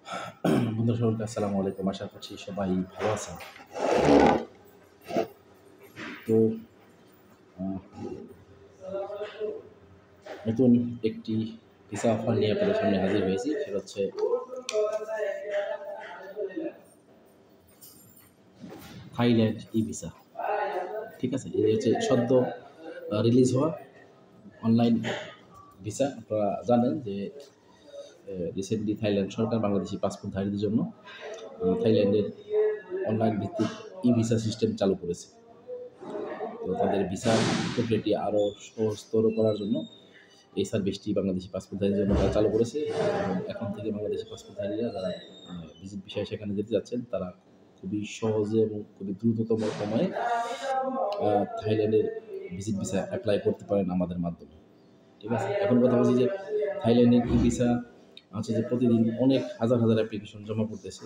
বন্ধুরা সকলকে আসসালামু আলাইকুম। আশা করছি সবাই ভালো আছেন। তো নতুন একটি ভিসা অফার নিয়ে আপনাদের সামনে হাজির হয়েছি। সেটা হচ্ছে থাইল্যান্ড ভিসা। ঠিক আছে, এই হচ্ছে সদ্য রিলিজ হওয়া অনলাইন ভিসা। আপনারা জানেন যে রিসেন্টলি থাইল্যান্ড সরকার বাংলাদেশি পাসপোর্টধারীদের জন্য থাইল্যান্ডের অনলাইন ভিত্তিক ভিসা সিস্টেম চালু করেছে। তো তাদের ভিসা প্রক্রিয়াটি আরও সহজতর করার জন্য এই সার্ভিসটি বাংলাদেশি পাসপোর্টধারীদের জন্য তারা চালু করেছে। এবং এখন থেকে বাংলাদেশি পাসপোর্টধারীরা যারা ভিজিট বিষয়ে সেখানে যেতে যাচ্ছেন, তারা খুবই সহজে এবং খুবই দ্রুততম সময়ে থাইল্যান্ডের ভিজিট ভিসা অ্যাপ্লাই করতে পারেন আমাদের মাধ্যমে। ঠিক আছে, এখন কথা বলছি যে থাইল্যান্ডের ভিসা হচ্ছে যে প্রতিদিন অনেক হাজার হাজার অ্যাপ্লিকেশন জমা করতেছে।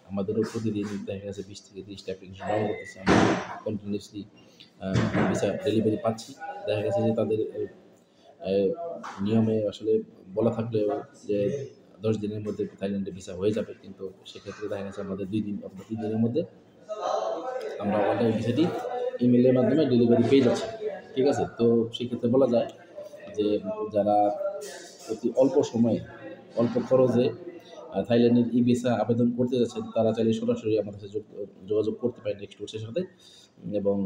আমাদেরও প্রতিদিন দেখা গেছে 20 থেকে 30টা অ্যাপ্লিকেশন জমা করতেছে। আমরা কন্টিনিউসলি ভিসা ডেলিভারি পাচ্ছি। দেখা গেছে যে তাদের নিয়মে আসলে বলা থাকলেও যে 10 দিনের মধ্যে থাইল্যান্ডে ভিসা হয়ে যাবে, কিন্তু সেক্ষেত্রে দেখা গেছে আমাদের 2 দিন অথবা 3 দিনের মধ্যে আমরা অনলাইন ভিসাটি ইমেলের মাধ্যমে ডেলিভারি পেয়ে যাচ্ছি। ঠিক আছে, তো সেক্ষেত্রে বলা যায় যে যারা অতি অল্প সময়ে অল্প খরচে থাইল্যান্ডের ভিসা আবেদন করতে যাচ্ছেন, তারা চাইলে সরাসরি আমাদের সাথে যোগাযোগ করতে পারেন নেক্সট কোর্সের সাথে। এবং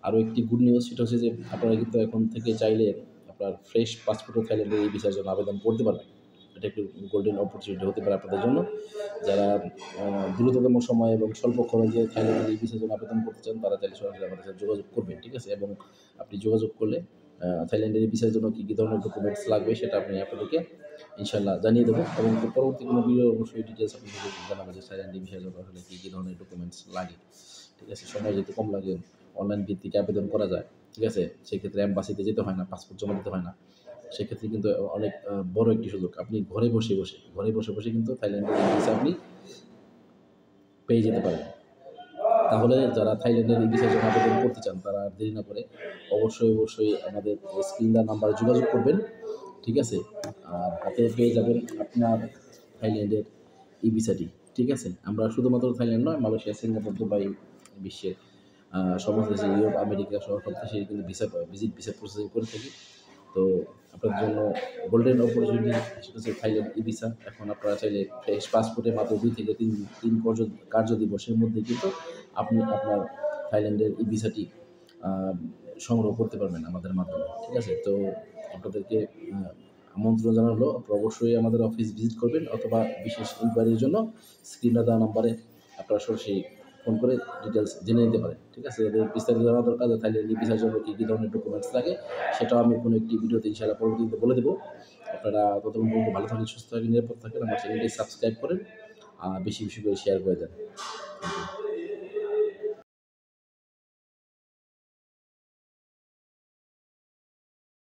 আরও একটি গুড নিউজ, সেটা হচ্ছে যে আপনারা কিন্তু এখন থেকে চাইলে আপনার ফ্রেশ পাসপোর্টও থাইল্যান্ডের ভিসার জন্য আবেদন করতে পারবেন। এটা একটু গোল্ডেন অপরচুনিটি হতে পারে আপনাদের জন্য। যারা দ্রুততম সময় এবং স্বল্প খরচে থাইল্যান্ডের ভিসার জন্য আবেদন করতে চান, তারা চাইলে সরাসরি আমাদের সাথে যোগাযোগ করবেন। ঠিক আছে, এবং আপনি যোগাযোগ করলে থাইল্যান্ডের ভিসার জন্য কী ধরনের ডকুমেন্টস লাগবে সেটা আপনি আপনাদেরকে ইনশাল্লাহ জানিয়ে দেবো। এবং পরবর্তী কোনো ভিডিও অবশ্যই ডিটেলস আপনাদের জানাবো যে থাইল্যান্ডের ভিসার জন্য আসলে কী ধরনের ডকুমেন্টস লাগে। ঠিক আছে, সময় যেহেতু কম লাগে, অনলাইন ভিত্তিতে আবেদন করা যায়। ঠিক আছে, সেক্ষেত্রে অ্যাম্বাসিতে যেতে হয় না, পাসপোর্ট জমা দিতে হয় না। সেক্ষেত্রে কিন্তু অনেক বড় একটি সুযোগ। আপনি ঘরে বসে কিন্তু থাইল্যান্ডের ভিসা আপনি পেয়ে যেতে পারেন। তাহলে যারা থাইল্যান্ডের ভিসার জন্য আবেদন করতে চান, তারা দেরি না করে অবশ্যই আমাদের স্ক্রিন দেওয়া নাম্বারে যোগাযোগ করবেন। ঠিক আছে, আর হাতে পেয়ে যাবেন আপনার থাইল্যান্ডের ভিসাটি। ঠিক আছে, আমরা শুধুমাত্র থাইল্যান্ড নয়, মালয়েশিয়া, সিঙ্গাপুর, দুবাই, বিশ্বের সমস্ত দেশে, ইউরোপ, আমেরিকা সহ সব দেশে কিন্তু ভিজিট ভিসা প্রসেসিং করে থাকি। তো আপনার জন্য গোল্ডেন অপরচুনিটি, সেটা হচ্ছে থাইল্যান্ড ভিসা। এখন আপনারা চাইলে ফ্রেশ পাসপোর্টে মাত্র 2 থেকে 3 কার্য দিবসের মধ্যে কিন্তু আপনি আপনার থাইল্যান্ডের ভিসাটি সংগ্রহ করতে পারবেন আমাদের মাধ্যমে। ঠিক আছে, তো আপনাদেরকে আমন্ত্রণ জানালো, আপনারা অবশ্যই আমাদের অফিস ভিজিট করবেন, অথবা বিশেষ ইনকোয়ারির জন্য স্ক্রিনে দেওয়া নাম্বারে আপনারা সরাসরি ফোন করে ডিটেলস জেনে নিতে পারেন। ঠিক আছে, যাদের বিস্তারিত জানা দরকার যে থাইল্যান্ড ভিসার জন্য কী ধরনের ডকুমেন্টস লাগে, সেটাও আমি কোনো একটি ভিডিওতে ইনশাআল্লাহ পরবর্তীতে বলে দেবো। আপনারা ততক্ষণ পর্যন্ত ভালো থাকেন, সুস্থ থাকেন, নিরাপদ থাকেন। আমার চ্যানেলটি সাবস্ক্রাইব করেন, বেশি করে শেয়ার করে দেন।